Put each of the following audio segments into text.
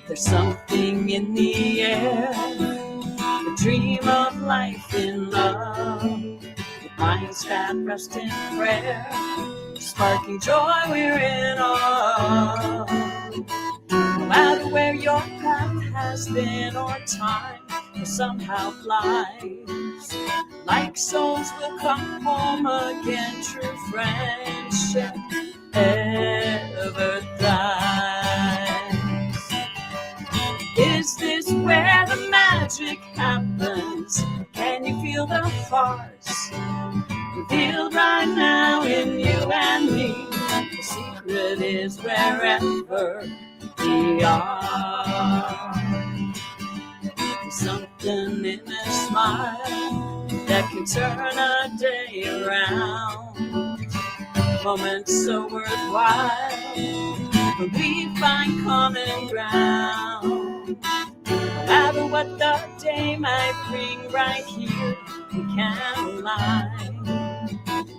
There's something in the air, the dream of life in love, with minds that rest in prayer, sparking joy we're in awe. No matter where your path has been or time will somehow flies, like souls will come home again, true friendship ever thrives. Is this where the magic happens? Can you feel the hearts revealed right now in you and me? The secret is wherever we are. There's something in a smile that can turn a day around. Moments so worthwhile when we find common ground. No matter what the day might bring, right here we can align,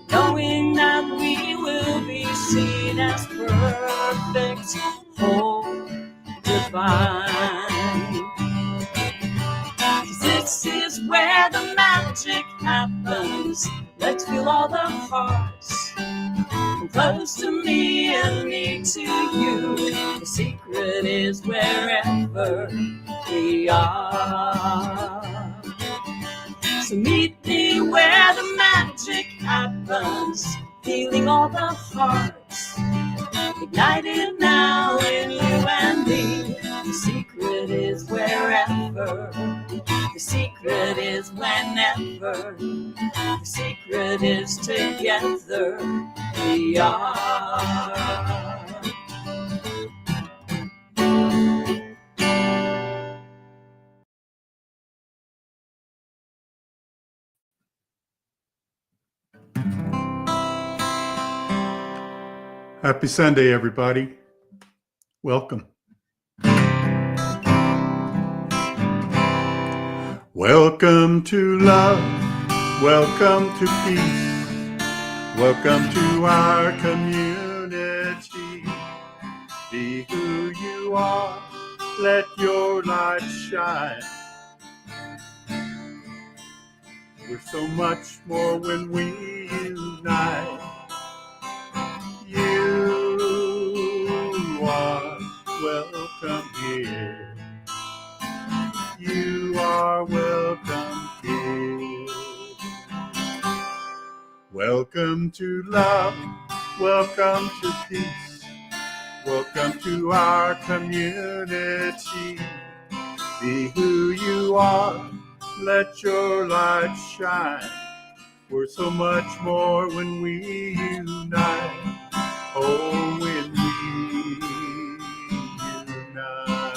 knowing that we will be seen as perfect, whole, divine. 'Cause this is where the magic happens. Let's feel all the hearts from close to me and me to you. The secret is wherever we are. So meet me where the magic happens, feeling all the hearts ignited now in you and me. The secret is wherever. The secret is whenever. The secret is together we are. Happy Sunday, everybody. Welcome. Welcome to love. Welcome to peace. Welcome to our community. Be who you are. Let your light shine. We're so much more when we unite. You are welcome here. You are welcome here. Welcome to love. Welcome to peace. Welcome to our community. Be who you are. Let your light shine. We're so much more when we unite. Oh, when we unite.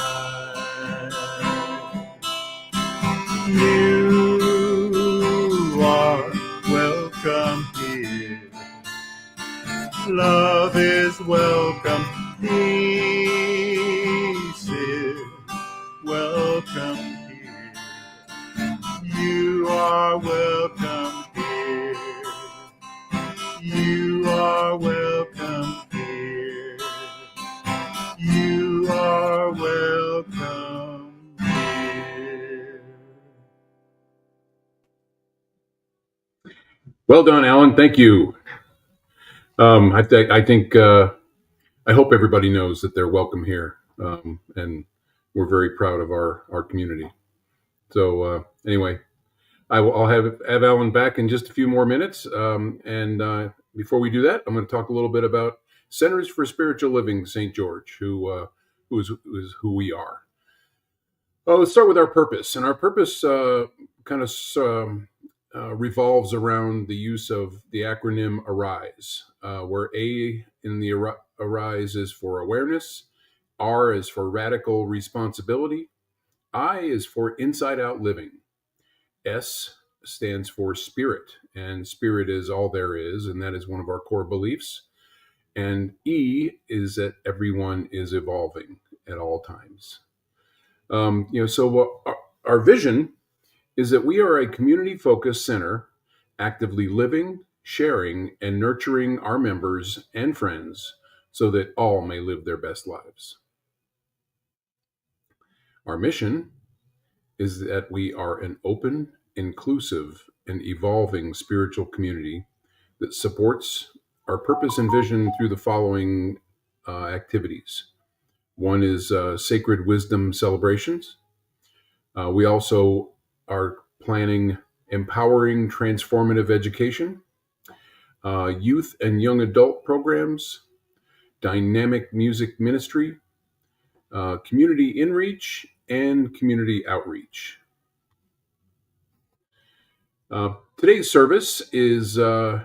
You are welcome here. Love is welcome. Peace is welcome here. You are welcome here. You are welcome here. You are welcome here. Well done, Alan. Thank you. I hope everybody knows that they're welcome here, and we're very proud of our community. So anyway, I'll have Alan back in just a few more minutes, and before we do that, I'm going to talk a little bit about Centers for Spiritual Living St. George, who is who we are. Let's start with our purpose, and our purpose revolves around the use of the acronym ARISE, where A in the arise is for awareness. R is for radical responsibility. I is for inside out living. S stands for spirit, and spirit is all there is, and that is one of our core beliefs. And E is that everyone is evolving at all times. So our vision is that we are a community-focused center, actively living, sharing, and nurturing our members and friends so that all may live their best lives. Our mission is that we are an open, inclusive, and evolving spiritual community that supports our purpose and vision through the following activities. One is Sacred Wisdom Celebrations. We also are planning empowering transformative education, youth and young adult programs, dynamic music ministry, community inreach, and community outreach. Today's service is, I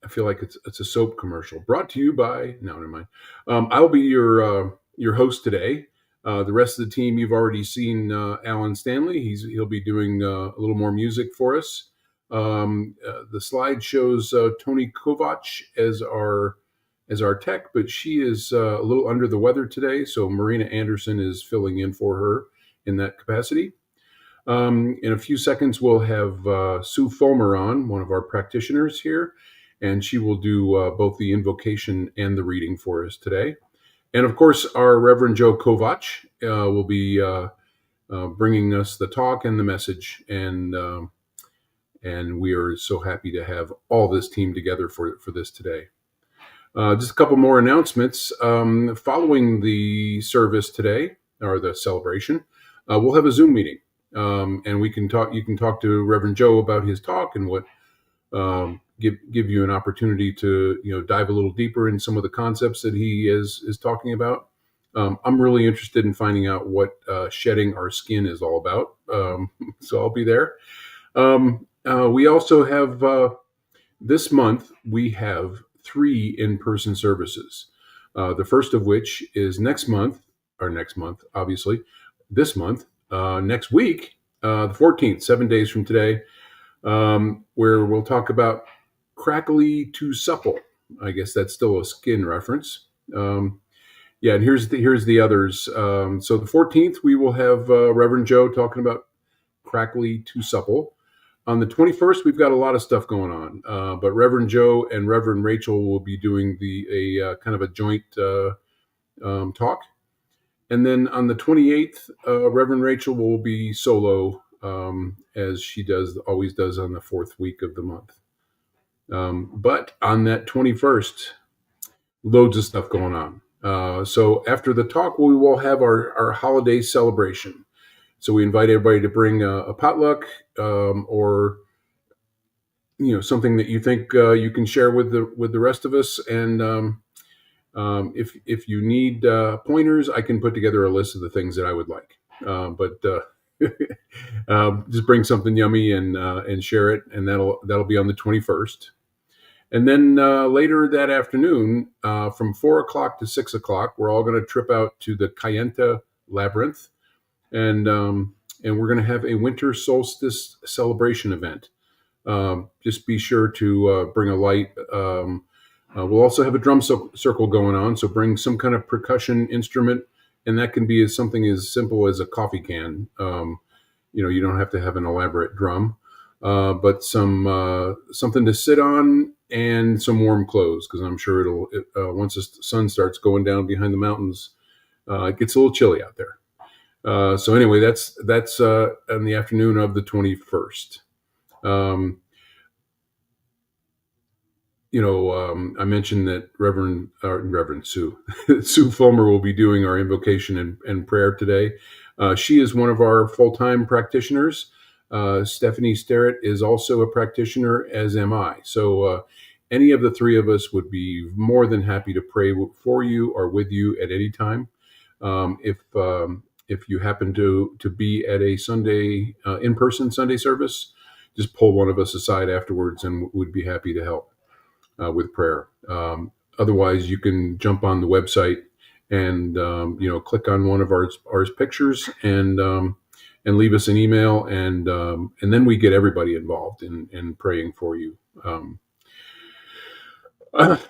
feel like it's a soap commercial, brought to you by, no, never mind. I'll be your host today. The rest of the team, you've already seen Alan Stanley. He'll be doing a little more music for us. The slide shows Tony Kovach as our tech, but she is a little under the weather today, so Marina Anderson is filling in for her in that capacity. In a few seconds, we'll have Sue Fulmer on, one of our practitioners here, and she will do both the invocation and the reading for us today. And of course, our Rev Joe Kovach will be bringing us the talk and the message, and we are so happy to have all this team together for this today. Just a couple more announcements. Following the service today, or the celebration, we'll have a Zoom meeting, and we can talk. You can talk to Reverend Joe about his talk and what give you an opportunity to dive a little deeper in some of the concepts that he is talking about. I'm really interested in finding out what shedding our skin is all about, so I'll be there. We also have this month we have 3 in-person services. The first of which is next month, obviously, this month, next week, the 14th, 7 days from today, where we'll talk about crackly to supple. I guess that's still a skin reference. And here's the others. So the 14th, we will have Reverend Joe talking about crackly to supple. On the 21st, we've got a lot of stuff going on, but Reverend Joe and Reverend Rachel will be doing a kind of a joint talk. And then on the 28th, Reverend Rachel will be solo, as she always does on the 4th week of the month. But on that 21st, loads of stuff going on. So after the talk, we will have our holiday celebration. So we invite everybody to bring a potluck, or something that you think you can share with the rest of us. And if you need pointers, I can put together a list of the things that I would like. But just bring something yummy and share it, and that'll be on the 21st. And then later that afternoon, from 4 o'clock to 6 o'clock, we're all going to trip out to the Kayenta Labyrinth, and we're going to have a winter solstice celebration event. Just be sure to bring a light. We'll also have a drum circle going on, so bring some kind of percussion instrument, and that can be something as simple as a coffee can. You don't have to have an elaborate drum, but something to sit on and some warm clothes, because I'm sure once the sun starts going down behind the mountains, it gets a little chilly out there. So anyway, that's in the afternoon of the 21st. I mentioned that Reverend Sue Fulmer will be doing our invocation and prayer today. She is one of our full-time practitioners. Stephanie Sterrett is also a practitioner, as am I. So any of the 3 of us would be more than happy to pray for you or with you at any time. If you happen to be at a Sunday in-person Sunday service, just pull one of us aside afterwards, and we'd be happy to help with prayer. otherwise, you can jump on the website and click on one of our pictures and leave us an email, and then we get everybody involved in praying for you.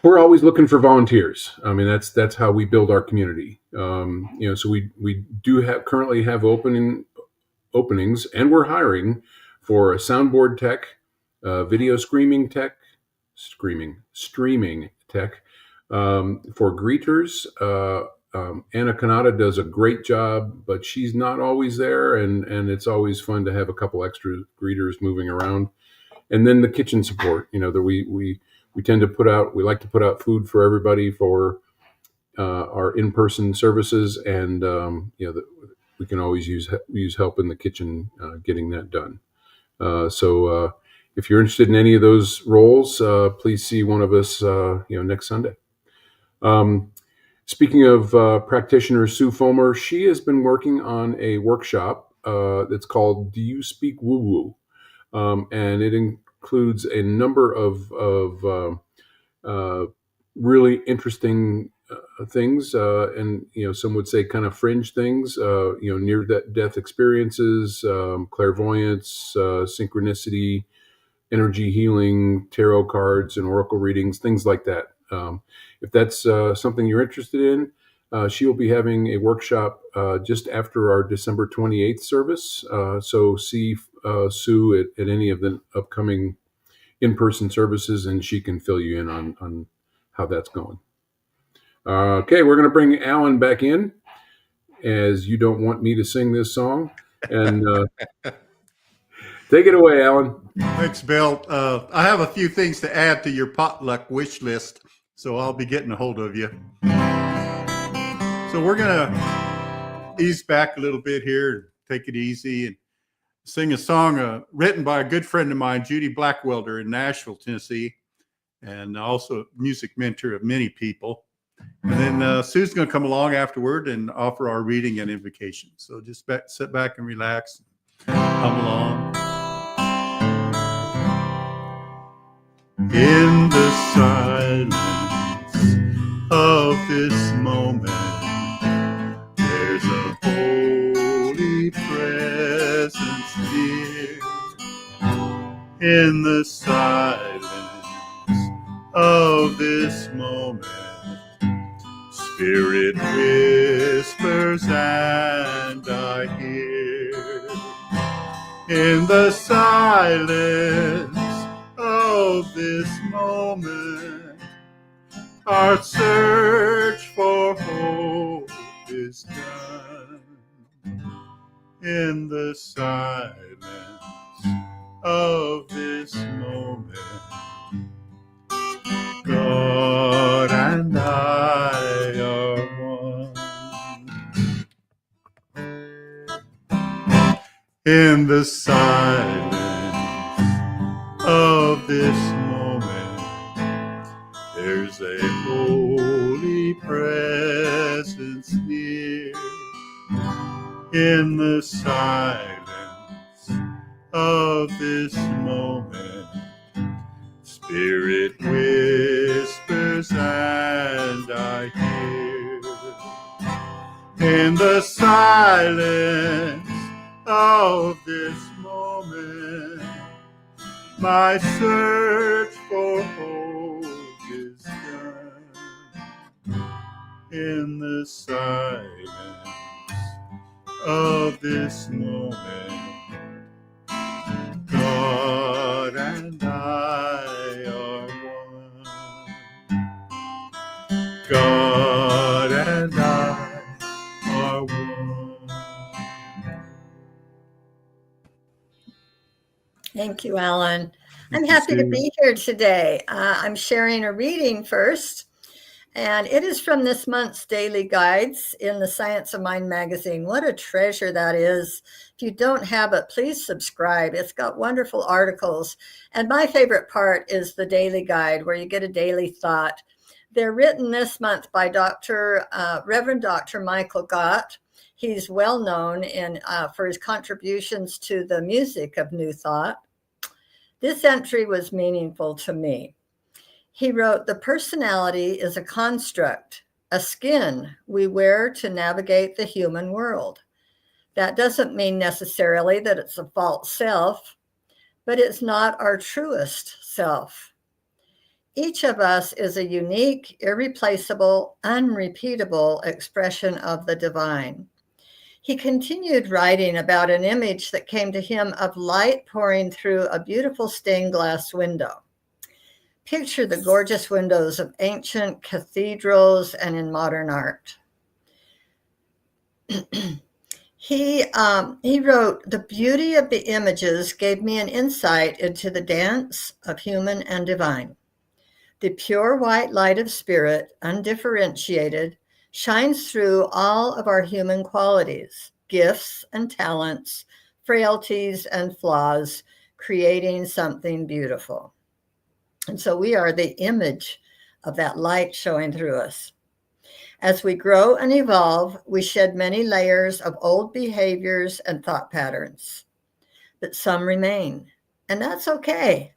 We're always looking for volunteers. I mean, that's how we build our community. So we do currently have openings, and we're hiring for a soundboard tech, video streaming tech, for greeters. Anna Kanata does a great job, but she's not always there, and it's always fun to have a couple extra greeters moving around. And then the kitchen support, that we tend to we like to put out food for everybody for our in-person services, and we can always use help in the kitchen getting that done. So if you're interested in any of those roles, please see one of us next Sunday. Speaking of practitioner Sue Fulmer, she has been working on a workshop that's called "Do You Speak Woo Woo?" And it includes a number of really interesting things, and some would say kind of fringe things. Near-death experiences, clairvoyance, synchronicity, energy healing, tarot cards, and oracle readings, things like that. If that's something you're interested in, she will be having a workshop just after our December 28th service. So see Sue at any of the upcoming in-person services, and she can fill you in on how that's going. Okay, we're going to bring Alan back in, as you don't want me to sing this song. And take it away, Alan. Thanks, Bill. I have a few things to add to your potluck wish list, so I'll be getting a hold of you. So we're going to ease back a little bit here, take it easy, and sing a song written by a good friend of mine, Judy Blackwelder in Nashville, Tennessee, and also a music mentor of many people. And then Sue's going to come along afterward and offer our reading and invocation. So just sit back and relax. Come along. In the silence of this moment, there's a holy presence near. In the silence of this moment, Spirit whispers and I hear. In the silence of this moment, our search for hope is done. In the silence of this moment, God and I are one. In the silence of this moment, there's a holy presence near. In the silence of this moment, Spirit whispers and I hear. In the silence of this moment, my search for hope is done. In the silence of this moment, God and I are one. God and I are one. Thank you, Alan. I'm happy to be here today. I'm sharing a reading first, and it is from this month's daily guides in the Science of Mind magazine. What a treasure that is. If you don't have it, please subscribe. It's got wonderful articles. And my favorite part is the daily guide, where you get a daily thought. They're written this month by Reverend Dr. Michael Gott. He's well known for his contributions to the music of New Thought. This entry was meaningful to me. He wrote, "The personality is a construct, a skin we wear to navigate the human world. That doesn't mean necessarily that it's a false self, but it's not our truest self. Each of us is a unique, irreplaceable, unrepeatable expression of the divine." He continued writing about an image that came to him of light pouring through a beautiful stained glass window. Picture the gorgeous windows of ancient cathedrals and in modern art. He wrote, "The beauty of the images gave me an insight into the dance of human and divine. The pure white light of spirit, undifferentiated, shines through all of our human qualities, gifts and talents, frailties and flaws, creating something beautiful." And so we are the image of that light showing through us. As we grow and evolve, we shed many layers of old behaviors and thought patterns, but some remain, and that's okay.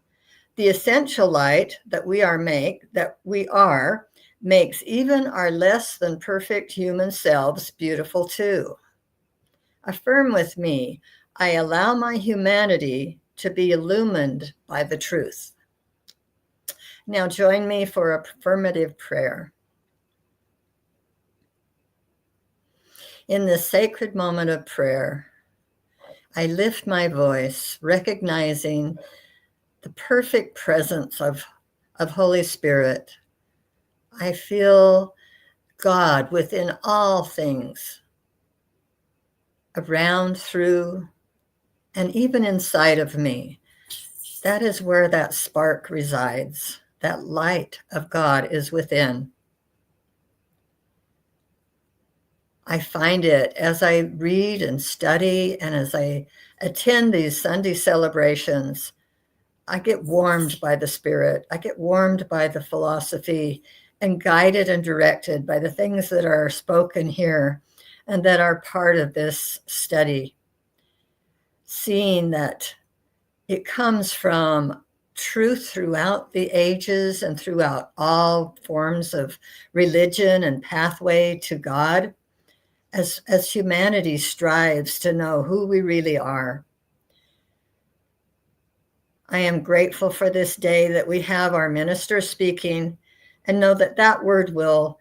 The essential light that we are makes even our less than perfect human selves beautiful too. Affirm with me, I allow my humanity to be illumined by the truth. Now join me for a affirmative prayer. In this sacred moment of prayer, I lift my voice, recognizing the perfect presence of Holy Spirit. I feel God within all things, around, through, and even inside of me. That is where that spark resides. That light of God is within. I find it as I read and study and as I attend these Sunday celebrations, I get warmed by the Spirit. I get warmed by the philosophy and guided and directed by the things that are spoken here and that are part of this study. Seeing that it comes from truth throughout the ages and throughout all forms of religion and pathway to God, as humanity strives to know who we really are. I am grateful for this day that we have our minister speaking, and know that that word will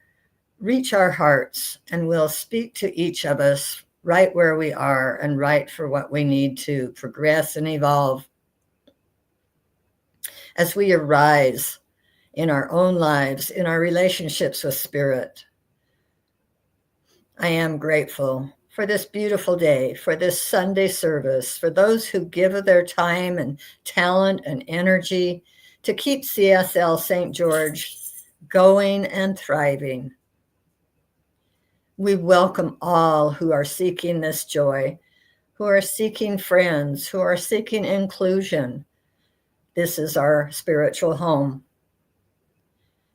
reach our hearts and will speak to each of us right where we are and right for what we need to progress and evolve. As we arise in our own lives, in our relationships with Spirit, I am grateful for this beautiful day, for this Sunday service, for those who give of their time and talent and energy to keep CSL St. George going and thriving. We welcome all who are seeking this joy, who are seeking friends, who are seeking inclusion. This is our spiritual home.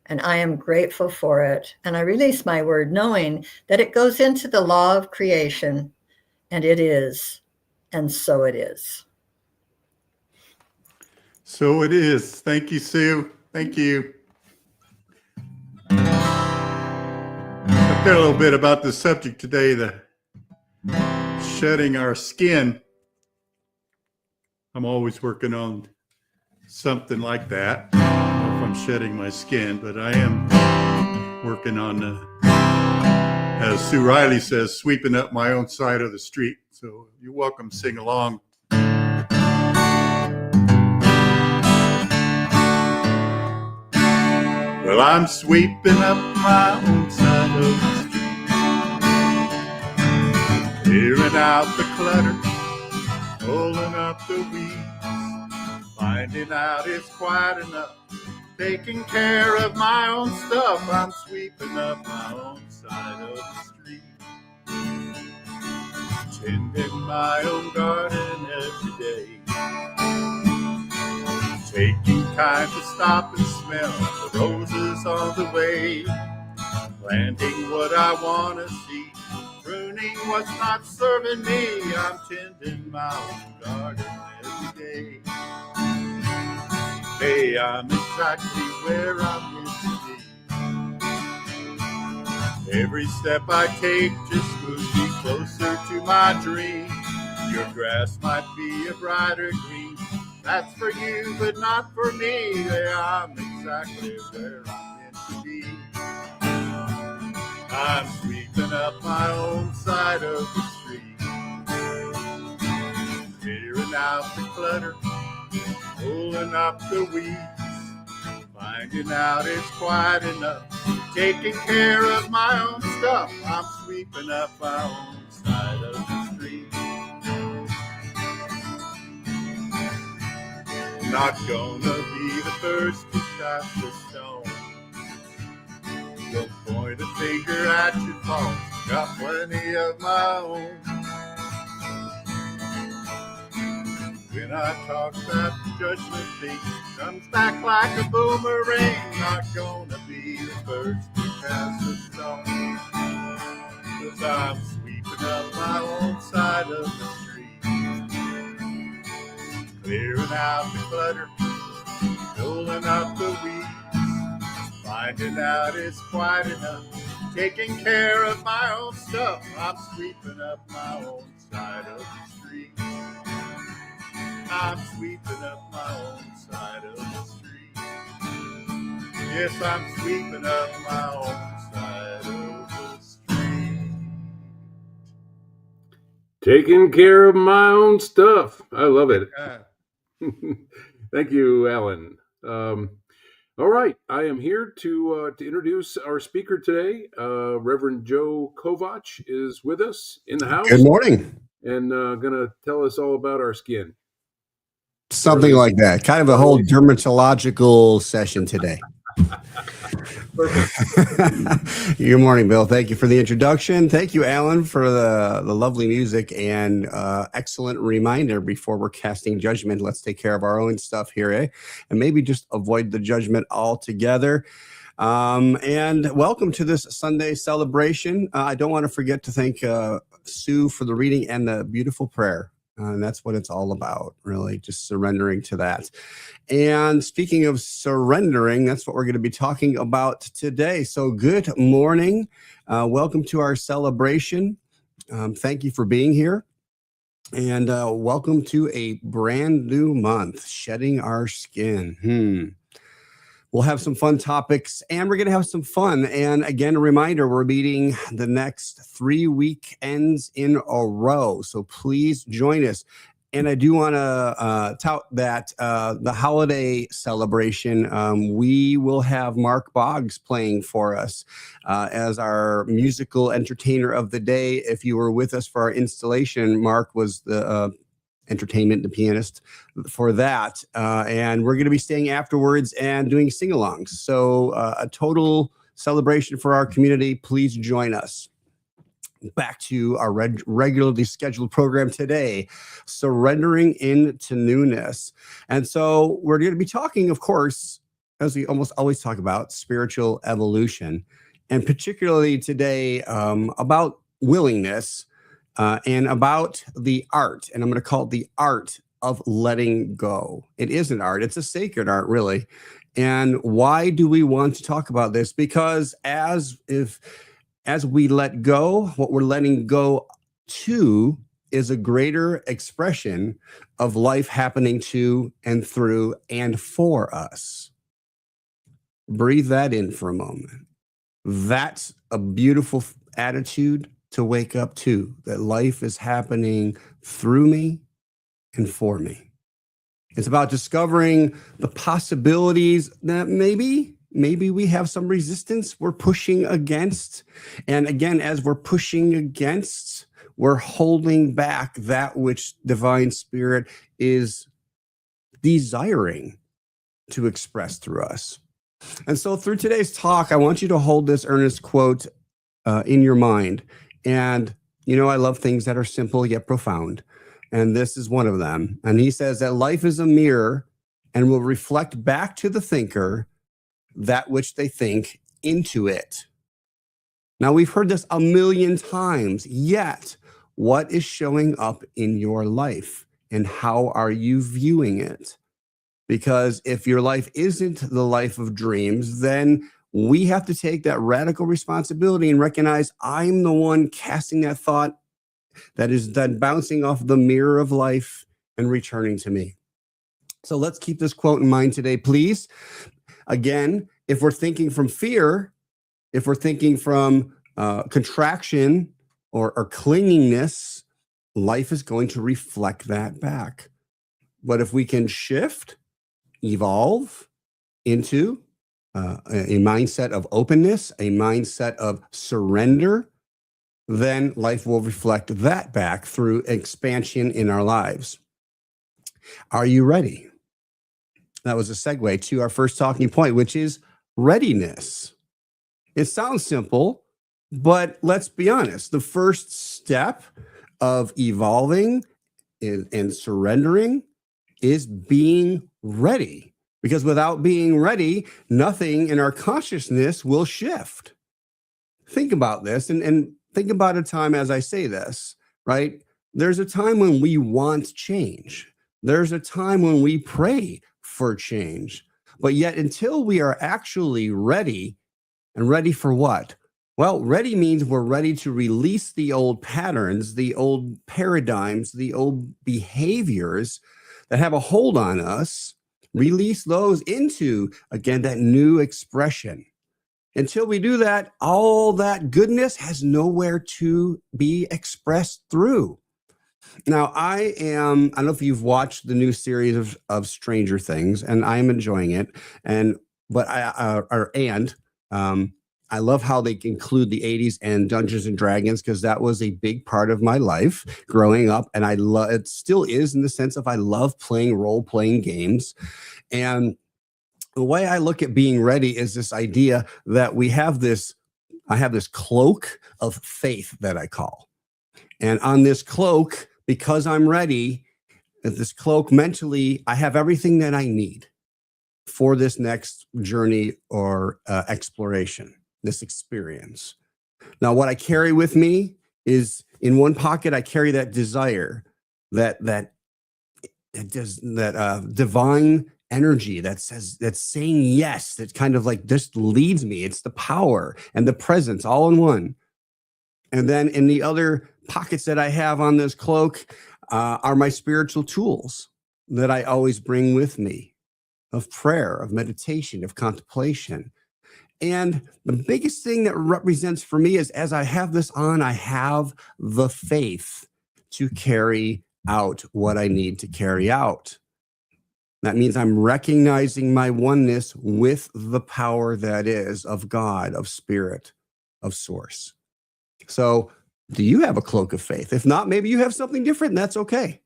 And I am grateful for it. And I release my word knowing that it goes into the law of creation, and it is, and so it is. So it is. Thank you, Sue. Thank you. I've got a little bit about the subject today, the shedding our skin. I'm always working on something like that. I don't know if I'm shedding my skin, but I am working on, as Sue Riley says, sweeping up my own side of the street. So you're welcome to sing along. Well, I'm sweeping up my own side of the street, clearing out the clutter, pulling up the weeds, finding out it's quiet enough, taking care of my own stuff. I'm sweeping up my own side of the street, tending my own garden every day, taking time to stop and smell the roses on the way, planting what I want to see, pruning what's not serving me. I'm tending my own garden every day. Hey, I'm exactly where I'm meant to be. Every step I take just moves me closer to my dream. Your grass might be a brighter green. That's for you, but not for me. Hey, I'm exactly where I'm meant to be. I'm sweeping up my own side of the street, clearing out the clutter, pulling up the weeds, finding out it's quiet enough, taking care of my own stuff. I'm sweeping up my own side of the street. Not gonna be the first to cast a stone. Don't point a finger at your faults, got plenty of my own. When I talk that judgment thing, comes back like a boomerang. Not gonna be the first to cast a stone, 'cause I'm sweeping up my own side of the street, clearing out the clutter, pulling up the weeds, finding out it's quiet enough, taking care of my own stuff. I'm sweeping up my own side of the street. I'm sweeping up my own side of the street. Yes, I'm sweeping up my own side of the street. Taking care of my own stuff. I love it. Thank you, Alan. All right, I am here to introduce our speaker today. Reverend Joe Kovach is with us in the house. Good morning. And going to tell us all about our skin. Something like that. Kind of a whole dermatological session today. Good morning, Bill. Thank you for the introduction. Thank you, Alan, for the lovely music and excellent reminder before we're casting judgment. Let's take care of our own stuff here, eh? And maybe just avoid the judgment altogether. And welcome to this Sunday celebration. I don't want to forget to thank Sue for the reading and the beautiful prayer. And that's what it's all about, really, just surrendering to that. And speaking of surrendering, that's what we're going to be talking about today. So good morning. Welcome to our celebration. Thank you for being here. And welcome to a brand new month, shedding our skin. We'll have some fun topics, and we're going to have some fun. And again, a reminder, we're meeting the next 3 weekends in a row. So please join us. And I do want to tout that the holiday celebration, we will have Mark Boggs playing for us as our musical entertainer of the day. If you were with us for our installation, Mark was the entertainment, the pianist for that. And we're going to be staying afterwards and doing sing-alongs. So a total celebration for our community. Please join us. Back to our regularly scheduled program today, surrendering into newness. And so we're going to be talking, of course, as we almost always talk about, spiritual evolution, and particularly today about willingness, and about the art, and I'm going to call it the art of letting go. It is an art. It's a sacred art, really. And why do we want to talk about this? Because as we let go, what we're letting go to is a greater expression of life happening to and through and for us. Breathe that in for a moment. That's a beautiful attitude to wake up to, that life is happening through me and for me. It's about discovering the possibilities that maybe we have some resistance we're pushing against. And again, as we're pushing against, we're holding back that which Divine Spirit is desiring to express through us. And so through today's talk, I want you to hold this earnest quote in your mind. And, I love things that are simple yet profound. And this is one of them. And he says that life is a mirror and will reflect back to the thinker that which they think into it. Now, we've heard this a million times, yet what is showing up in your life and how are you viewing it? Because if your life isn't the life of dreams, then we have to take that radical responsibility and recognize I'm the one casting that thought that is then bouncing off the mirror of life and returning to me. So let's keep this quote in mind today, please. Again, if we're thinking from fear, if we're thinking from contraction or clingingness, life is going to reflect that back. But if we can shift, evolve into a mindset of openness, a mindset of surrender, then life will reflect that back through expansion in our lives. Are you ready? That was a segue to our first talking point, which is readiness. It sounds simple, but let's be honest. The first step of evolving and surrendering is being ready. Because without being ready, nothing in our consciousness will shift. Think about this and think about a time as I say this, right? There's a time when we want change. There's a time when we pray for change. But yet until we are actually ready, and ready for what? Well, ready means we're ready to release the old patterns, the old paradigms, the old behaviors that have a hold on us, release those into, again, that new expression. Until we do that, all that goodness has nowhere to be expressed through. Now, I don't know if you've watched the new series of Stranger Things, and I'm enjoying it. I love how they include the 80s and Dungeons and Dragons, because that was a big part of my life growing up. And it still is, in the sense of I love playing role-playing games. And the way I look at being ready is this idea that I have this cloak of faith that I call. And on this cloak, because I'm ready, this cloak mentally, I have everything that I need for this next journey or exploration, this experience. Now, what I carry with me is, in one pocket, I carry that desire, that divine energy that's saying yes, that kind of like just leads me. It's the power and the presence all in one. And then in the other pockets that I have on this cloak are my spiritual tools that I always bring with me, of prayer, of meditation, of contemplation. And the biggest thing that represents for me is, as I have this on, I have the faith to carry out what I need to carry out. That means I'm recognizing my oneness with the power that is of God, of spirit, of source. So, do you have a cloak of faith? If not, maybe you have something different, and that's okay.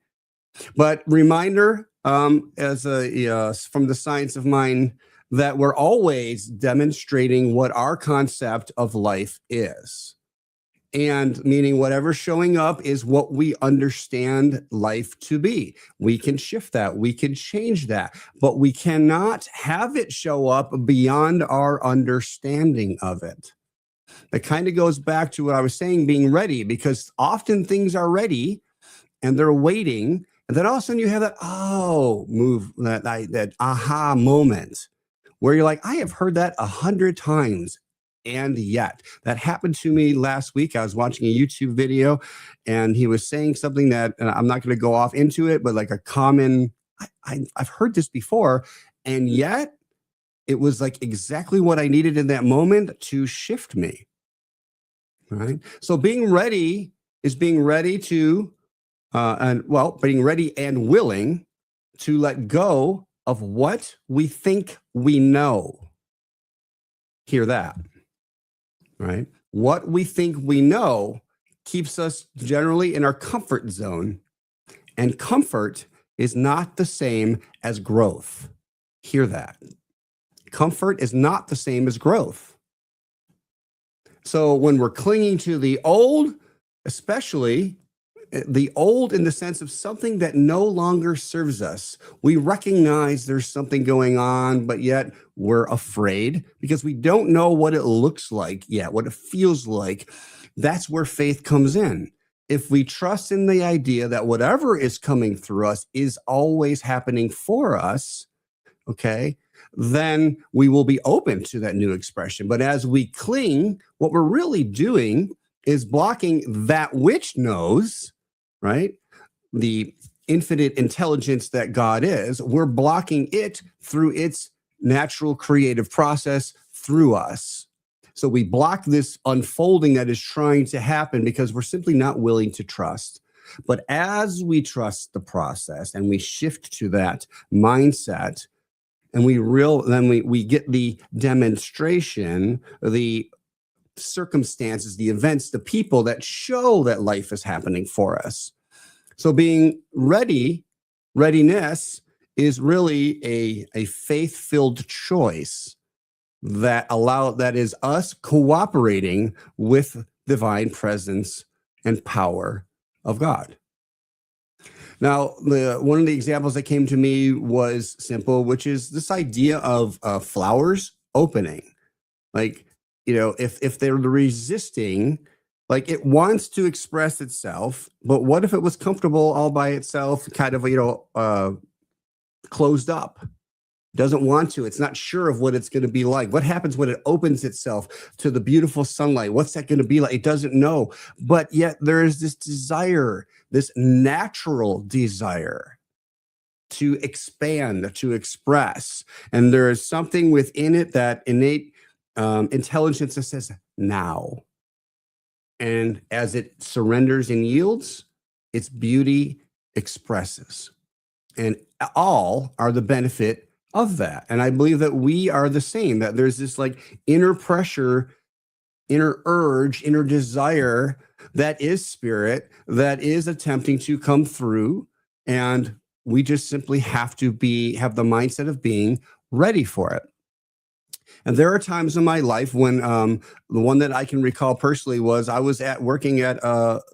But reminder, from the science of mind, that we're always demonstrating what our concept of life is. And meaning whatever's showing up is what we understand life to be. We can shift that. We can change that. But we cannot have it show up beyond our understanding of it. That kind of goes back to what I was saying, being ready, because often things are ready and they're waiting. And then all of a sudden you have that aha moment where you're like, I have heard that 100 times. And yet, that happened to me last week. I was watching a YouTube video and he was saying something that, and I'm not going to go off into it, but like a common, I've heard this before. And yet it was like exactly what I needed in that moment to shift me. Right. So being ready is being ready to, being ready and willing to let go of what we think we know. Hear that. Right? What we think we know keeps us generally in our comfort zone, and comfort is not the same as growth. Hear that. Comfort is not the same as growth. So when we're clinging to the old, especially the old in the sense of something that no longer serves us, we recognize there's something going on, but yet we're afraid because we don't know what it looks like yet, what it feels like. That's where faith comes in. If we trust in the idea that whatever is coming through us is always happening for us, okay, then we will be open to that new expression. But as we cling, what we're really doing is blocking that which knows, right? The infinite intelligence that God is, we're blocking it through its natural creative process through us. So we block this unfolding that is trying to happen because we're simply not willing to trust. But as we trust the process and we shift to that mindset, and we get the demonstration, the circumstances, the events, the people that show that life is happening for us. So being readiness is really a faith-filled choice that is us cooperating with divine presence and power of God. Now, one of the examples that came to me was simple, which is this idea of flowers opening. Like, if they're resisting, like it wants to express itself, but what if it was comfortable all by itself, kind of, closed up? Doesn't want to. It's not sure of what it's going to be like. What happens when it opens itself to the beautiful sunlight? What's that going to be like? It doesn't know. But yet there is this desire, this natural desire to expand, to express. And there is something within it, that innate intelligence that says now. And as it surrenders and yields, its beauty expresses. And all are the benefit of that. And I believe that we are the same, that there's this like inner pressure, inner urge, inner desire that is spirit, that is attempting to come through. And we just simply have to have the mindset of being ready for it. And there are times in my life when the one that I can recall personally was I was working at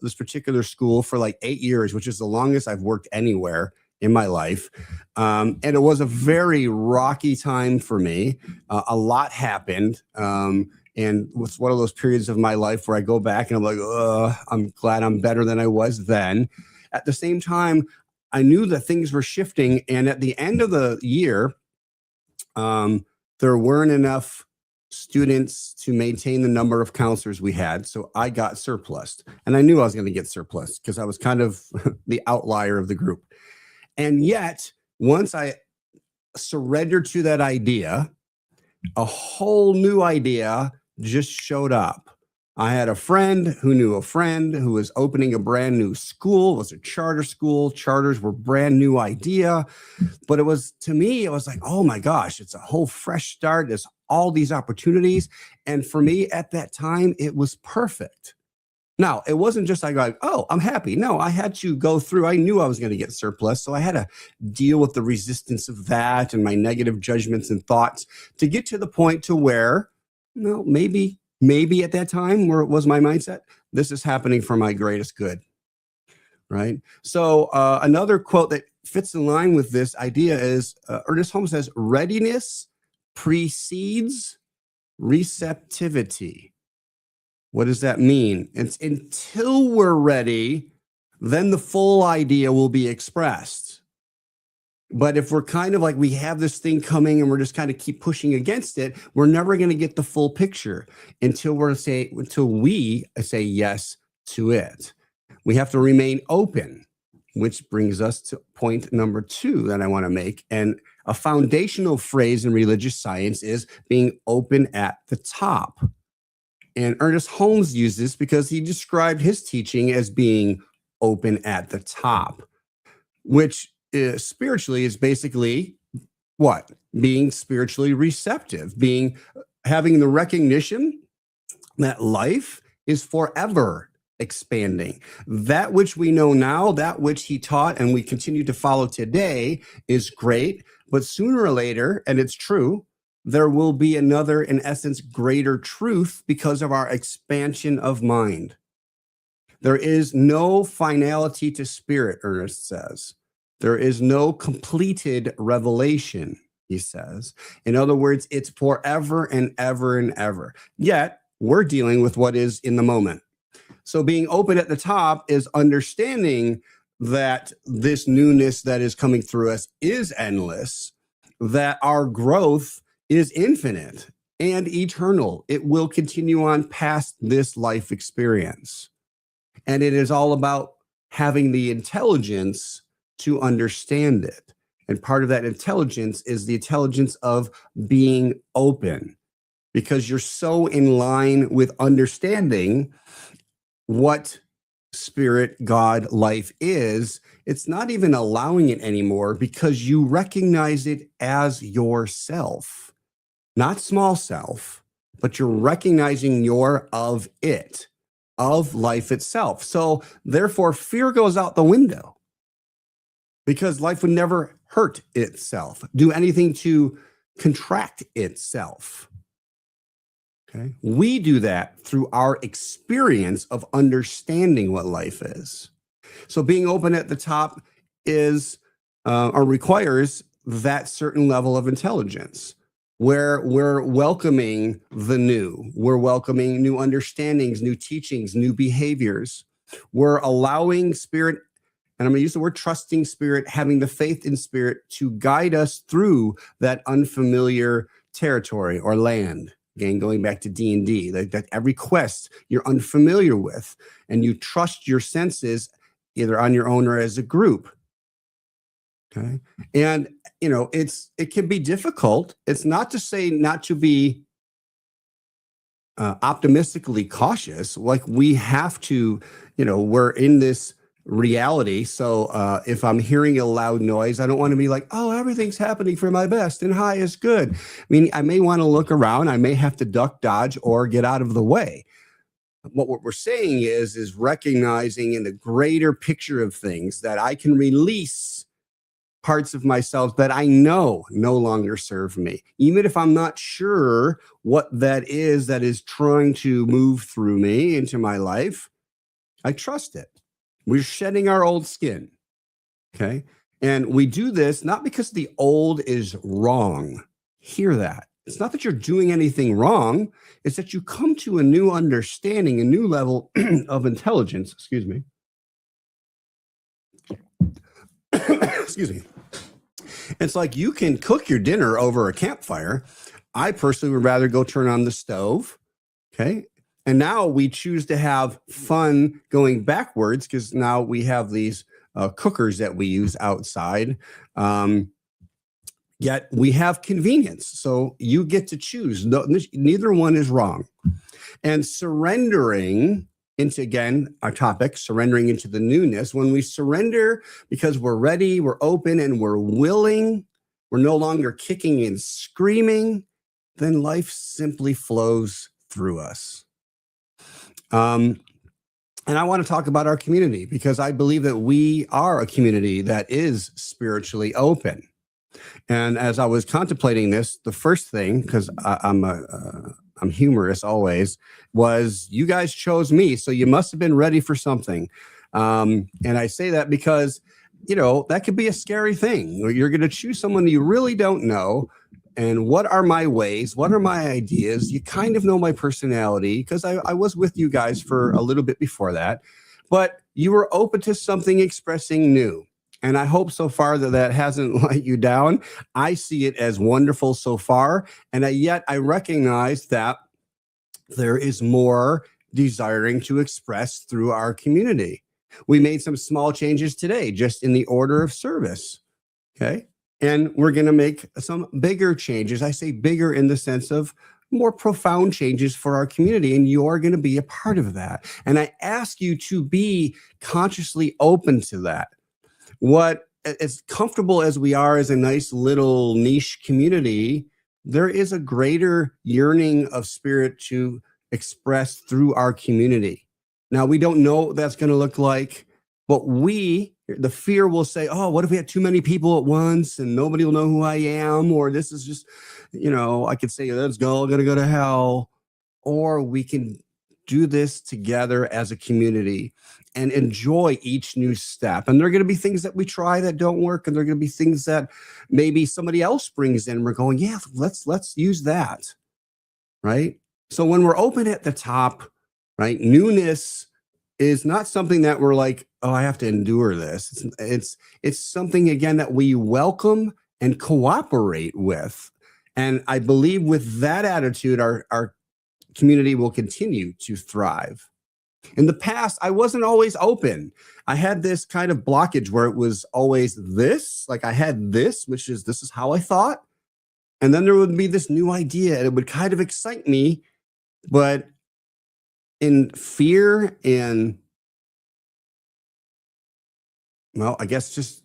this particular school for like 8 years, which is the longest I've worked anywhere in my life. And it was a very rocky time for me. A lot happened. And it was one of those periods of my life where I go back and I'm like, I'm glad I'm better than I was then. At the same time, I knew that things were shifting. And at the end of the year, there weren't enough students to maintain the number of counselors we had. So I got surplus. And I knew I was going to get surplus because I was kind of the outlier of the group. And yet, once I surrendered to that idea, a whole new idea just showed up. I had a friend who knew a friend who was opening a brand new school. It was a charter school. Charters were brand new idea. But to me, it was like, oh my gosh, it's a whole fresh start. There's all these opportunities. And for me at that time, it was perfect. Now, it wasn't just like, oh, I'm happy. No, I had to go through. I knew I was going to get surplus. So I had to deal with the resistance of that and my negative judgments and thoughts to get to the point to where, maybe at that time where it was my mindset, this is happening for my greatest good, right? So another quote that fits in line with this idea is Ernest Holmes says, readiness precedes receptivity. What does that mean? It's until we're ready, then the full idea will be expressed. But if we're kind of like we have this thing coming and we're just kind of keep pushing against it, we're never going to get the full picture until we say yes to it. We have to remain open, which brings us to point number 2 that I want to make. And a foundational phrase in religious science is being open at the top. And Ernest Holmes used this because he described his teaching as being open at the top, which spiritually is basically what? Being spiritually receptive, having the recognition that life is forever expanding. That which we know now, that which he taught and we continue to follow today is great, but sooner or later, and it's true, there will be another, in essence, greater truth because of our expansion of mind. There is no finality to spirit, Ernest says. There is no completed revelation, he says. In other words, it's forever and ever and ever. Yet, we're dealing with what is in the moment. So being open at the top is understanding that this newness that is coming through us is endless. that our growth is infinite and eternal. It will continue on past this life experience. And it is all about having the intelligence to understand it. And part of that intelligence is the intelligence of being open, because you're so in line with understanding what spirit, God, life is. It's not even allowing it anymore because you recognize it as yourself, not small self, but you're recognizing you're of it, of life itself. So therefore, fear goes out the window, because life would never hurt itself, do anything to contract itself. Okay. We do that through our experience of understanding what life is. So being open at the top is or requires that certain level of intelligence, where we're welcoming the new, we're welcoming new understandings, new teachings, new behaviors. We're allowing spirit, and I'm going to use the word trusting spirit, having the faith in spirit to guide us through that unfamiliar territory or land. Again, going back to D&D, that every quest you're unfamiliar with, and you trust your senses either on your own or as a group. Okay. And, it can be difficult. It's not to say not to be optimistically cautious. Like, we have to, we're in this reality. So if I'm hearing a loud noise, I don't want to be like, oh, everything's happening for my best and high is good. I mean, I may want to look around. I may have to duck, dodge, or get out of the way. What we're saying is recognizing in the greater picture of things that I can release parts of myself that I know no longer serve me, even if I'm not sure what that is trying to move through me into my life. I trust it. We're shedding our old skin. Okay. And we do this not because the old is wrong. Hear that. It's not that you're doing anything wrong. It's that you come to a new understanding, a new level of intelligence. Excuse me. Excuse me. It's like you can cook your dinner over a campfire. I personally would rather go turn on the stove. Okay. And now we choose to have fun going backwards because now we have these cookers that we use outside. Yet we have convenience. So you get to choose. Neither one is wrong. And surrendering into, again, our topic, surrendering into the newness. When we surrender because we're ready, we're open, and we're willing, we're no longer kicking and screaming, then life simply flows through us. And I want to talk about our community because I believe that we are a community that is spiritually open. And as I was contemplating this, the first thing, because I'm humorous always, was you guys chose me, so you must have been ready for something. And I say that because, that could be a scary thing. You're going to choose someone you really don't know. And what are my ways? What are my ideas? You kind of know my personality because I was with you guys for a little bit before that. But you were open to something expressing new. And I hope so far that hasn't let you down. I see it as wonderful so far. And yet I recognize that there is more desiring to express through our community. We made some small changes today, just in the order of service. Okay. And we're going to make some bigger changes. I say bigger in the sense of more profound changes for our community, and you're going to be a part of that. And I ask you to be consciously open to that. What, as comfortable as we are as a nice little niche community, there is a greater yearning of spirit to express through our community. Now, we don't know what that's going to look like, but the fear will say, oh, what if we had too many people at once and nobody will know who I am? Or this is just, I could say, let's go, I'm going to go to hell. Or we can do this together as a community and enjoy each new step. And there are going to be things that we try that don't work. And there are going to be things that maybe somebody else brings in. We're going, yeah, let's use that. Right. So when we're open at the top, right, newness is not something that we're like, oh, I have to endure this. It's something, again, that we welcome and cooperate with. And I believe with that attitude, our community will continue to thrive. In the past, I wasn't always open. I had this kind of blockage where it was always this, like I had this is how I thought. And then there would be this new idea and it would kind of excite me, but in fear and, well, I guess just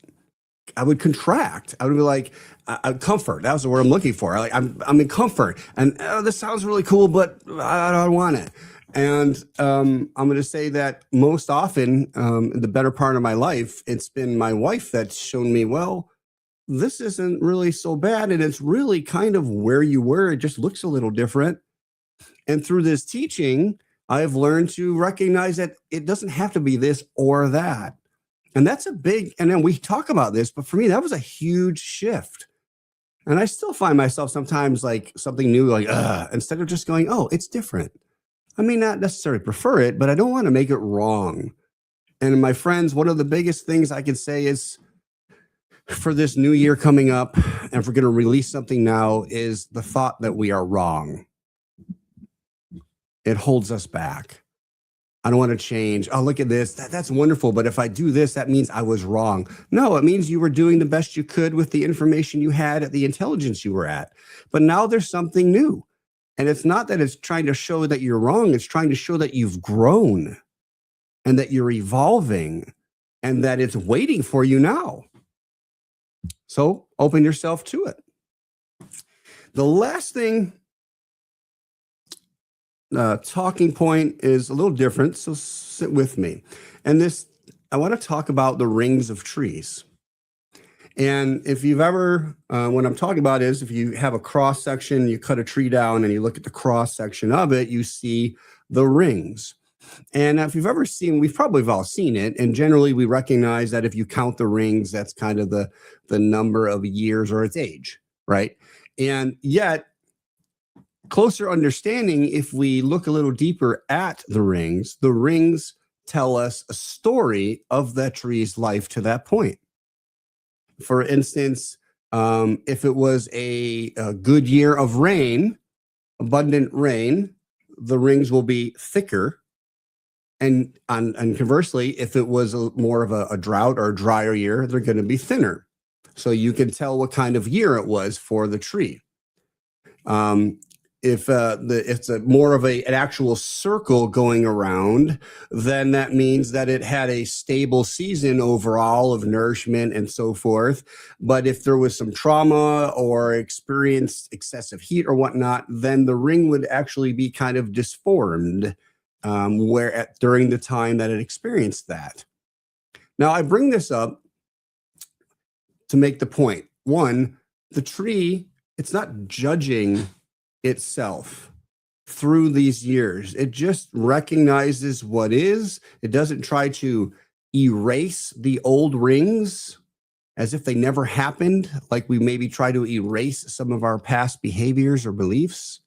I would contract. I would be like, comfort. That was the word I'm looking for. Like I'm in comfort, and this sounds really cool, but I don't want it. And I'm going to say that most often, in the better part of my life, it's been my wife that's shown me, well, this isn't really so bad, and it's really kind of where you were. It just looks a little different. And through this teaching, I've learned to recognize that it doesn't have to be this or that. And that's a big, and then we talk about this, but for me, that was a huge shift. And I still find myself sometimes like something new, like, instead of just going, oh, it's different. I may not necessarily prefer it, but I don't want to make it wrong. And my friends, one of the biggest things I can say is for this new year coming up, and if we're going to release something now, is the thought that we are wrong. It holds us back. I don't want to change. Oh, look at this. That's wonderful. But if I do this, that means I was wrong. No, it means you were doing the best you could with the information you had at the intelligence you were at. But now there's something new. And it's not that it's trying to show that you're wrong. It's trying to show that you've grown and that you're evolving and that it's waiting for you now. So open yourself to it. The last thing, talking point is a little different, so sit with me. And this, I want to talk about the rings of trees. And if you've ever, what I'm talking about is if you have a cross section, you cut a tree down and you look at the cross section of it, you see the rings. And if you've ever seen, we've probably all seen it. And generally we recognize that if you count the rings, that's kind of the number of years or its age, right? And yet, closer understanding, if we look a little deeper at the rings tell us a story of that tree's life to that point. For instance, if it was a good year of rain, abundant rain, the rings will be thicker. And conversely, if it was more of a drought or a drier year, they're going to be thinner. So you can tell what kind of year it was for the tree. If it's more of an actual circle going around, then that means that it had a stable season overall of nourishment and so forth. But if there was some trauma or experienced excessive heat or whatnot, then the ring would actually be kind of disformed during the time that it experienced that. Now, I bring this up to make the point. One, the tree, it's not judging itself through these years. It just recognizes what is. It doesn't try to erase the old rings as if they never happened, like we maybe try to erase some of our past behaviors or beliefs.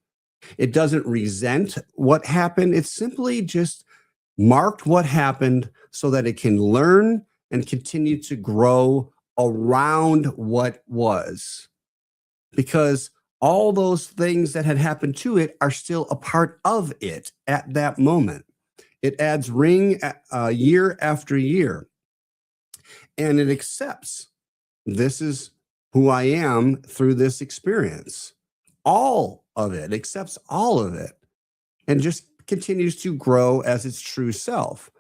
It doesn't resent what happened. It's simply just marked what happened so that it can learn and continue to grow around what was. Because all those things that had happened to it are still a part of it at that moment. It adds ring year after year. And it accepts, this is who I am through this experience. All of it, accepts all of it, and just continues to grow as its true self.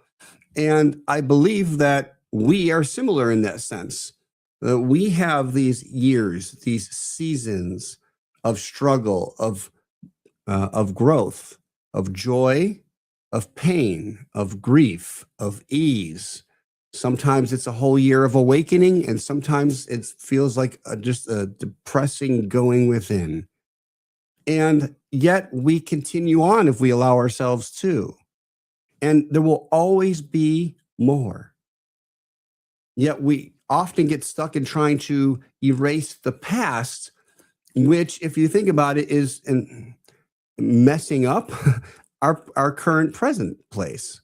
And I believe that we are similar in that sense. We have these years, these seasons of struggle, of growth, of joy, of pain, of grief, of ease. Sometimes it's a whole year of awakening, and sometimes it feels like just a depressing going within. And yet we continue on if we allow ourselves to. And there will always be more. Yet we often get stuck in trying to erase the past, which, if you think about it, is messing up our current present place.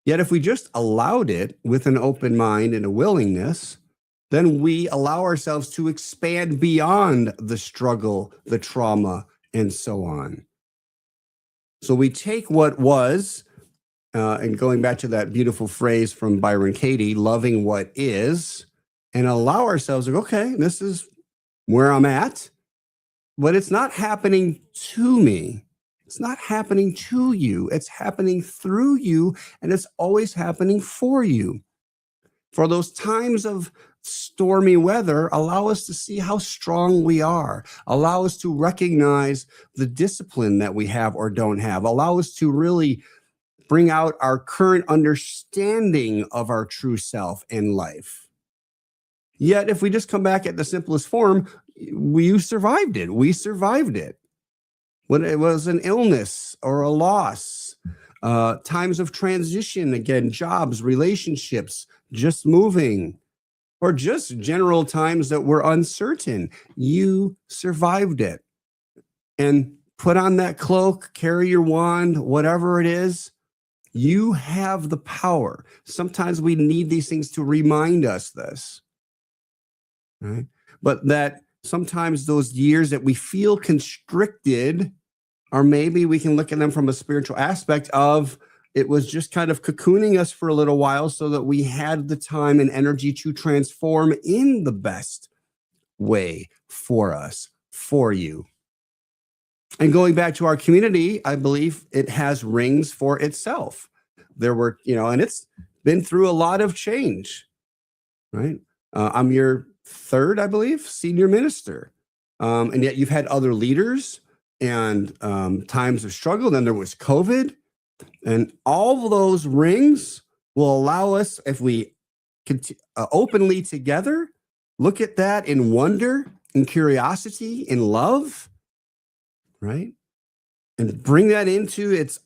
Yet if we just allowed it with an open mind and a willingness, then we allow ourselves to expand beyond the struggle, the trauma, and so on. So we take what was, and going back to that beautiful phrase from Byron Katie, loving what is, and allow ourselves to go, okay, this is where I'm at, but it's not happening to me. It's not happening to you. It's happening through you, and it's always happening for you. For those times of stormy weather, allow us to see how strong we are. Allow us to recognize the discipline that we have or don't have. Allow us to really bring out our current understanding of our true self in life. Yet, if we just come back at the simplest form, we survived it. We survived it. When it was an illness or a loss, times of transition, again, jobs, relationships, just moving, or just general times that were uncertain, you survived it. And put on that cloak, carry your wand, whatever it is, you have the power. Sometimes we need these things to remind us this, right? But that sometimes those years that we feel constricted, or maybe we can look at them from a spiritual aspect of it was just kind of cocooning us for a little while so that we had the time and energy to transform in the best way for us, for you. And going back to our community, I believe it has rings for itself. There were, and it's been through a lot of change, right? I'm your third, I believe, senior minister. And yet you've had other leaders and times of struggle. Then there was COVID. And all of those rings will allow us, if we openly together, look at that in wonder, in curiosity, in love, right? And bring that into this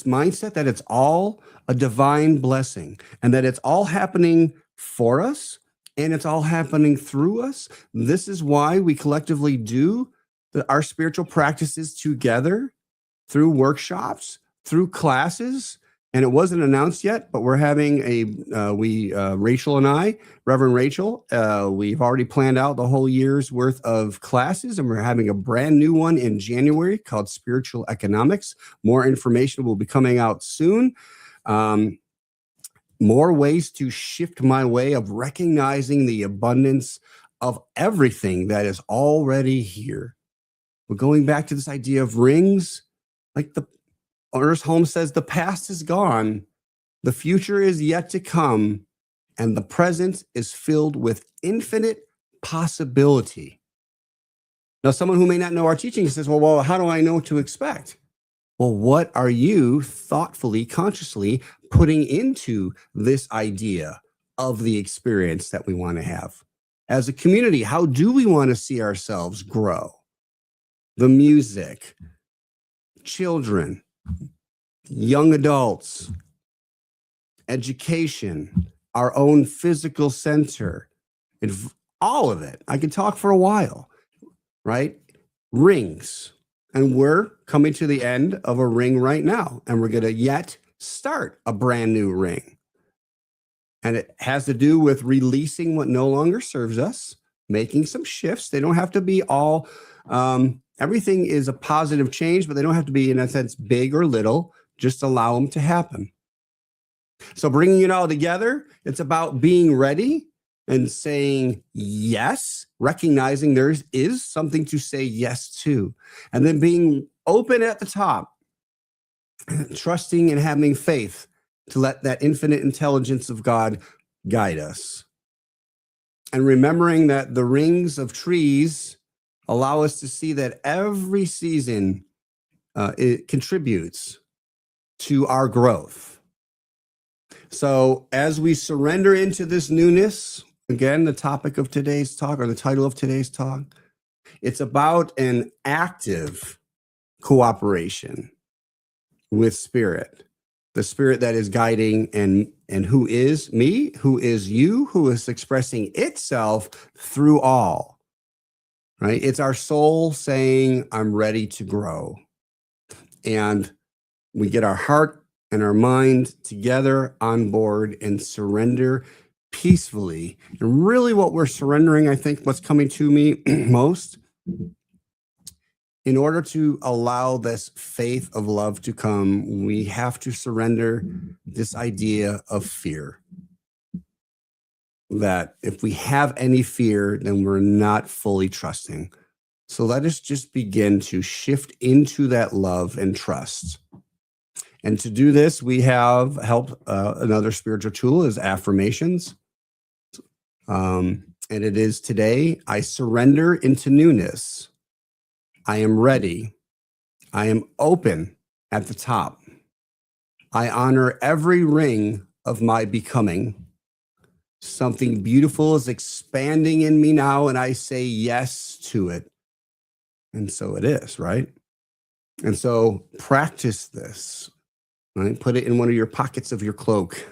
mindset that it's all a divine blessing and that it's all happening for us and it's all happening through us. This is why we collectively do our spiritual practices together through workshops, through classes. And it wasn't announced yet, but we're having Rachel and I, Reverend Rachel, we've already planned out the whole year's worth of classes, and we're having a brand new one in January called Spiritual Economics. More information will be coming out soon. More ways to shift my way of recognizing the abundance of everything that is already here. We're going back to this idea of rings, like the Ernest Holmes says, the past is gone, the future is yet to come, and the present is filled with infinite possibility. Now, someone who may not know our teaching says, well, how do I know what to expect? Well, what are you thoughtfully, consciously putting into this idea of the experience that we want to have? As a community, how do we want to see ourselves grow? The music, children, young adults, education, our own physical center, and all of it. I could talk for a while, right? Rings. And we're coming to the end of a ring right now, and we're going to yet start a brand new ring. And it has to do with releasing what no longer serves us, making some shifts. They don't have to be all, everything is a positive change, but they don't have to be, in a sense, big or little. Just allow them to happen. So bringing it all together, it's about being ready and saying yes, recognizing there is something to say yes to, and then being open at the top, trusting and having faith to let that infinite intelligence of God guide us. And remembering that the rings of trees allow us to see that every season it contributes to our growth. So as we surrender into this newness, again, the topic of today's talk, or the title of today's talk, it's about an active cooperation with Spirit, the Spirit that is guiding and who is me, who is you, who is expressing itself through all, right? It's our soul saying, I'm ready to grow. And we get our heart and our mind together on board and surrender peacefully. And really what we're surrendering, I think what's coming to me most, in order to allow this faith of love to come, we have to surrender this idea of fear. That if we have any fear, then we're not fully trusting. So let us just begin to shift into that love and trust. And to do this, we have helped another spiritual tool is affirmations. And it is today, I surrender into newness. I am ready. I am open at the top. I honor every ring of my becoming. Something beautiful is expanding in me now, and I say yes to it. And so it is, right? And so practice this, right? Put it in one of your pockets of your cloak.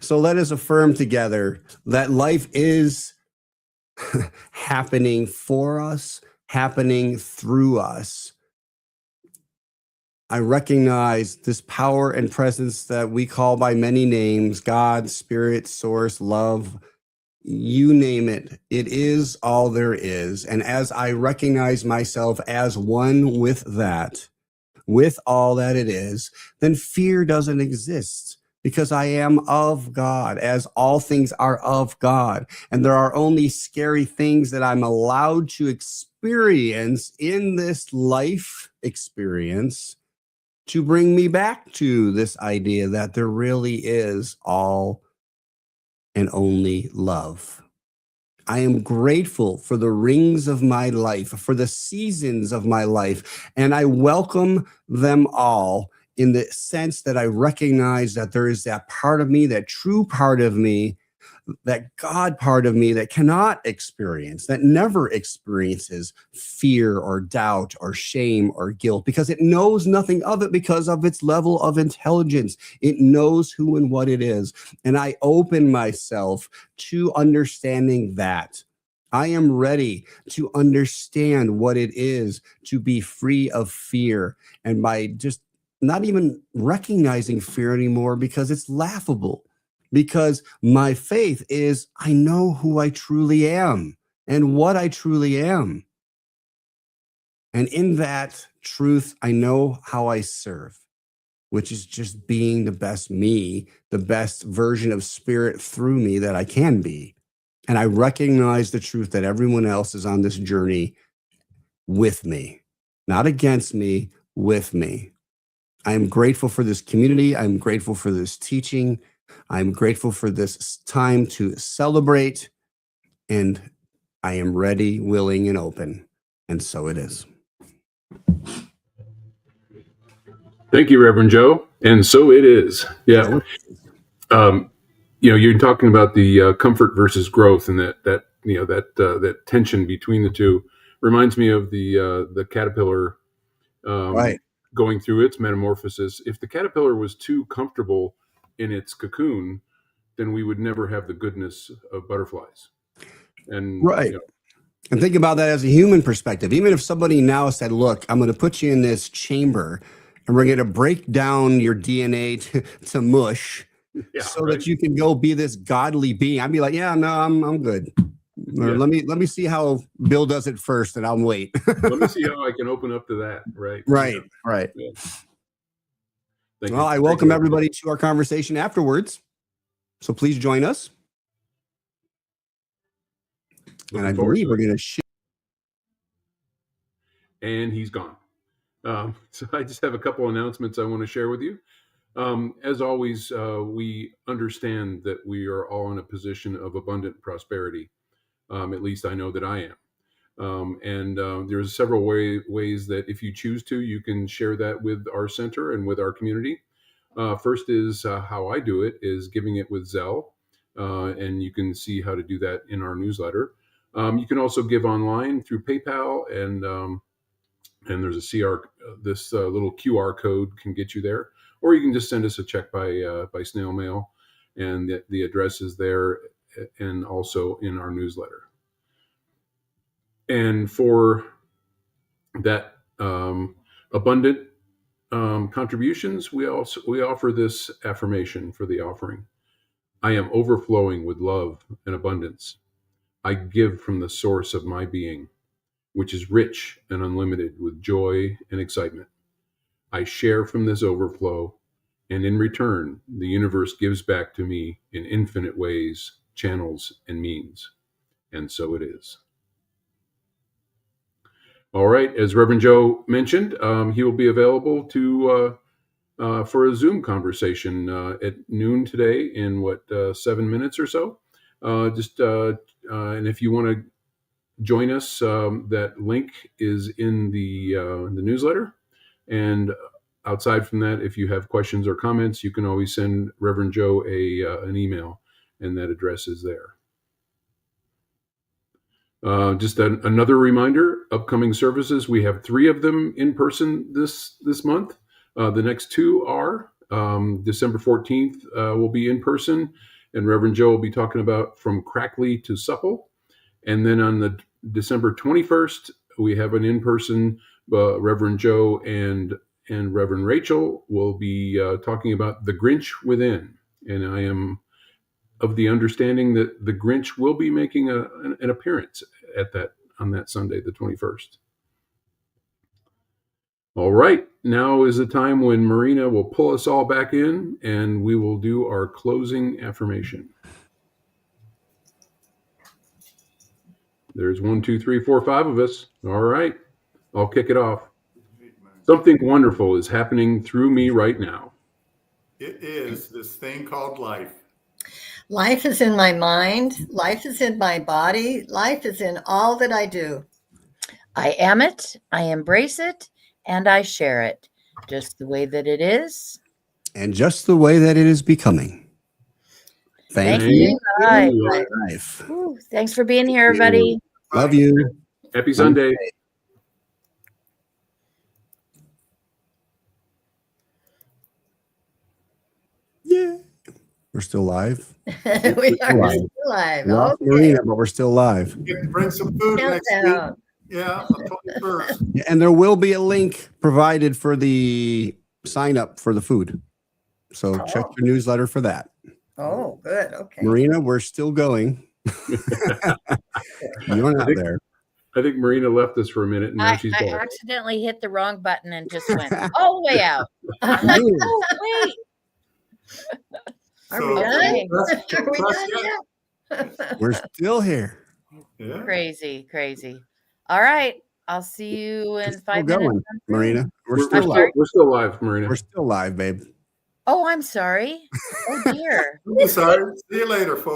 So let us affirm together that life is happening for us, happening through us. I recognize this power and presence that we call by many names, God, Spirit, Source, Love, you name it. It is all there is. And as I recognize myself as one with that, with all that it is, then fear doesn't exist because I am of God, as all things are of God. And there are only scary things that I'm allowed to experience in this life experience to bring me back to this idea that there really is all and only love. I am grateful for the rings of my life, for the seasons of my life, and I welcome them all in the sense that I recognize that there is that part of me, that true part of me, that God part of me that cannot experience, that never experiences fear or doubt or shame or guilt because it knows nothing of it because of its level of intelligence. It knows who and what it is. And I open myself to understanding that. I am ready to understand what it is to be free of fear. And by just not even recognizing fear anymore because it's laughable. Because my faith is, I know who I truly am and what I truly am. And in that truth, I know how I serve, which is just being the best me, the best version of spirit through me that I can be. And I recognize the truth that everyone else is on this journey with me, not against me, with me. I am grateful for this community. I'm grateful for this teaching. I'm grateful for this time to celebrate, and I am ready, willing, and open. And so it is. Thank you, Reverend Joe. And so it is. Yeah. You're talking about the comfort versus growth, and that tension between the two reminds me of the caterpillar Right. going through its metamorphosis. If the caterpillar was too comfortable in its cocoon, then we would never have the goodness of butterflies. And right. And think about that as a human perspective. Even if somebody now said, look, I'm going to put you in this chamber and we're going to break down your DNA to mush that you can go be this godly being. I'd be like, yeah, no, I'm good. Or let me see how Bill does it first and I'll wait. Let me see how I can open up to that. Right. Right. Yeah. Well, I welcome everybody to our conversation afterwards. So please join us. And I believe we're going to and he's gone. So I just have a couple announcements I want to share with you. As always, we understand that we are all in a position of abundant prosperity. At least I know that I am. And there's several ways that if you choose to, you can share that with our center and with our community. First is how I do it is giving it with Zelle. And you can see how to do that in our newsletter. You can also give online through PayPal, and there's this little QR code can get you there, or you can just send us a check by snail mail, and the address is there, and also in our newsletter. And for that abundant contributions, we offer this affirmation for the offering. I am overflowing with love and abundance. I give from the source of my being, which is rich and unlimited with joy and excitement. I share from this overflow, and in return, the universe gives back to me in infinite ways, channels, and means. And so it is. All right, as Reverend Joe mentioned, he will be available for a Zoom conversation at noon today in 7 minutes or so. And if you want to join us, that link is in the newsletter. And outside from that, if you have questions or comments, you can always send Reverend Joe an email, and that address is there. Just another reminder, upcoming services. We have 3 of them in person this month. The next 2 are December 14th will be in person, and Reverend Joe will be talking about From Crackly to Supple. And then on the December 21st, we have an in-person, Reverend Joe and Reverend Rachel will be talking about The Grinch Within. And I am of the understanding that the Grinch will be making an appearance on that Sunday, the 21st. All right, now is the time when Marina will pull us all back in, and we will do our closing affirmation. There's 1, 2, 3, 4, 5 of us. All right, I'll kick it off. Something wonderful is happening through me right now. It is this thing called life. Life is in my mind. Life is in my body. Life is in all that I do. I am it. I embrace it. And I share it just the way that it is. And just the way that it is becoming. Thank you. Life. Ooh, thanks for being here, everybody. Love you. Happy Sunday. Yeah. We're still live. We are still live. Lost Okay. Marina, but we're still live. You can bring some food next week. Countdown. Yeah, on the 21st. Yeah, and there will be a link provided for the sign up for the food. So check your newsletter for that. Oh, good. Okay. Marina, we're still going. You're not there. I think Marina left us for a minute, and now she's I back. accidentally hit the wrong button and just went all the way out. I'm like, oh, wait. Are So, we done? that's- Are we that's done it. yet? We're still here. Yeah. Crazy. All right. I'll see you in We're 5 still minutes. going, Marina. We're We're still still, live. we're still live, Marina. We're still live, babe. Oh, I'm sorry. Oh, dear. I'm sorry. See you later, folks.